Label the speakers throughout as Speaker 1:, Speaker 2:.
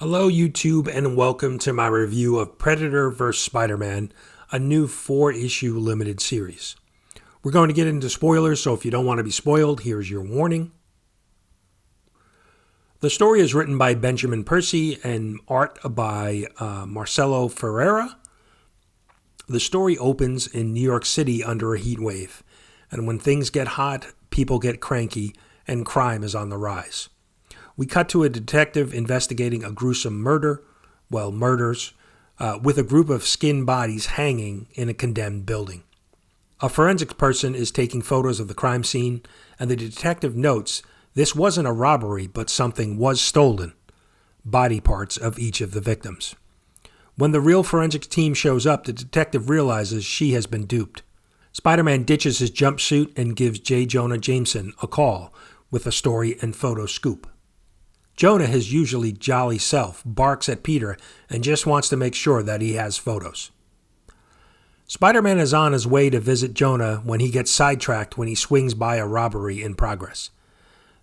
Speaker 1: Hello YouTube and welcome to my review of Predator vs. Spider-Man, a new 4-issue limited series. We're going to get into spoilers, so if you don't want to be spoiled, here's your warning. The story is written by Benjamin Percy and art by Marcelo Ferreira. The story opens in New York City under a heat wave, and when things get hot, people get cranky, and crime is on the rise. We cut to a detective investigating a gruesome murders, with a group of skinned bodies hanging in a condemned building. A forensics person is taking photos of the crime scene, and the detective notes this wasn't a robbery, but something was stolen: body parts of each of the victims. When the real forensics team shows up, the detective realizes she has been duped. Spider-Man ditches his jumpsuit and gives J. Jonah Jameson a call with a story and photo scoop. Jonah, his usually jolly self, barks at Peter and just wants to make sure that he has photos. Spider-Man is on his way to visit Jonah when he gets sidetracked when he swings by a robbery in progress.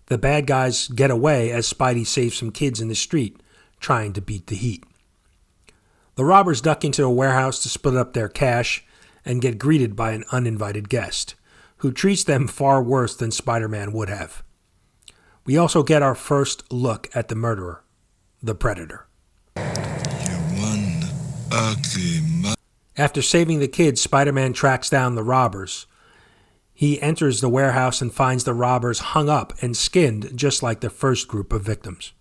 Speaker 1: The bad guys get away as Spidey saves some kids in the street, trying to beat the heat. The robbers duck into a warehouse to split up their cash and get greeted by an uninvited guest, who treats them far worse than Spider-Man would have. We also get our first look at the murderer, the Predator.
Speaker 2: You one ugly
Speaker 1: After saving the kids, Spider-Man tracks down the robbers. He enters the warehouse and finds the robbers hung up and skinned just like the first group of victims.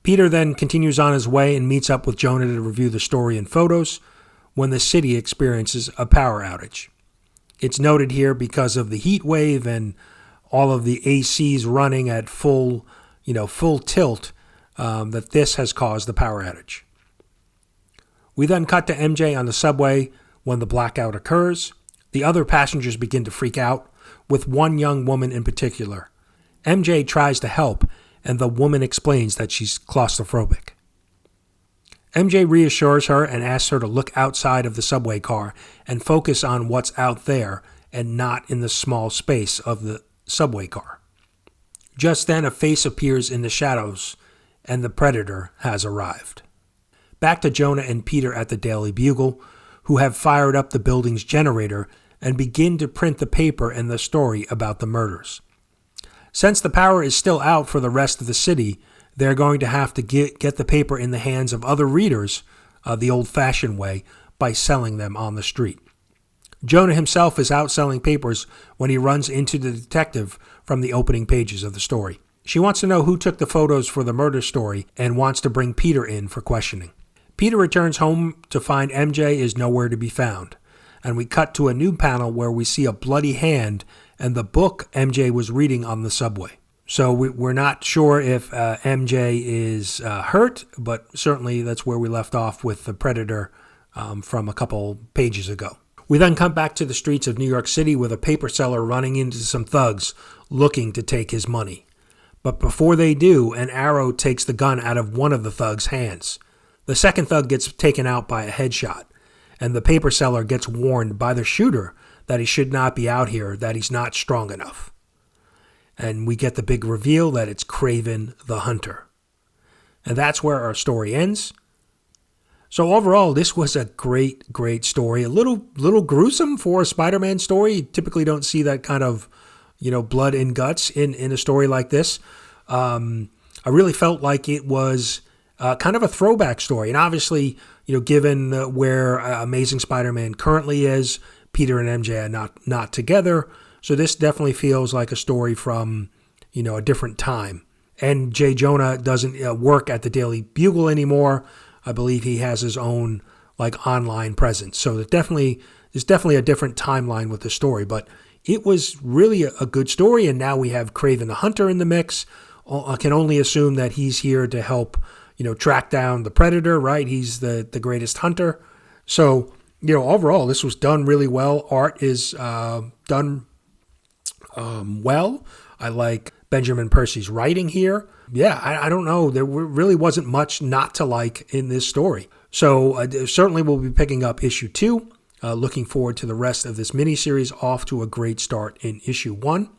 Speaker 1: Peter then continues on his way and meets up with Jonah to review the story and photos when the city experiences a power outage. It's noted here because of the heat wave and all of the ACs running at full tilt, that this has caused the power outage. We then cut to MJ on the subway when the blackout occurs. The other passengers begin to freak out, with one young woman in particular. MJ tries to help, and the woman explains that she's claustrophobic. MJ reassures her and asks her to look outside of the subway car and focus on what's out there and not in the small space of the subway car. Just then, a face appears in the shadows, and the Predator has arrived. Back to Jonah and Peter at the Daily Bugle, who have fired up the building's generator and begin to print the paper and the story about the murders. Since the power is still out for the rest of the city, they're going to have to get the paper in the hands of other readers the old-fashioned way by selling them on the street. Jonah himself is out selling papers when he runs into the detective from the opening pages of the story. She wants to know who took the photos for the murder story and wants to bring Peter in for questioning. Peter returns home to find MJ is nowhere to be found, and we cut to a new panel where we see a bloody hand and the book MJ was reading on the subway. So we're not sure if MJ is hurt, but certainly that's where we left off with the Predator from a couple pages ago. We then come back to the streets of New York City with a paper seller running into some thugs looking to take his money. But before they do, an arrow takes the gun out of one of the thugs' hands. The second thug gets taken out by a headshot, and the paper seller gets warned by the shooter that he should not be out here, that he's not strong enough. And we get the big reveal that it's Kraven the Hunter. And that's where our story ends. So overall, this was a great story. A little gruesome for a Spider-Man story. You typically don't see that kind of, blood and guts in a story like this. I really felt like it was kind of a throwback story. And obviously, given where Amazing Spider-Man currently is, Peter and MJ are not together. So this definitely feels like a story from, a different time. And J. Jonah doesn't work at the Daily Bugle anymore. I believe he has his own online presence. So there's definitely a different timeline with the story, but it was really a good story. And now we have Kraven the Hunter in the mix. I can only assume that he's here to help, track down the Predator, right? He's the greatest hunter. So, overall, this was done really well. Art is done well. I like Benjamin Percy's writing here. Yeah, I don't know. There really wasn't much not to like in this story. So certainly we'll be picking up issue 2. Looking forward to the rest of this miniseries, off to a great start in issue 1.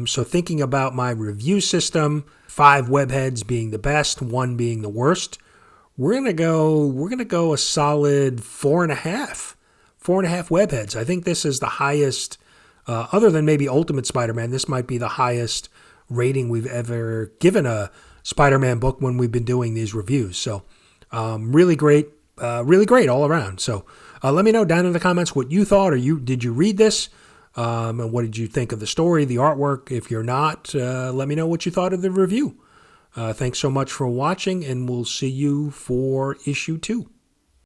Speaker 1: So thinking about my review system, 5 webheads being the best, 1 being the worst. We're gonna go a solid 4.5. 4.5 webheads. I think this is the highest, other than maybe Ultimate Spider-Man, this might be the highest rating we've ever given a Spider-Man book when we've been doing these reviews. So really great all around. So let me know down in the comments what you thought, or did you read this? And what did you think of the story, the artwork? If you're not, let me know what you thought of the review. Thanks so much for watching, and we'll see you for issue 2.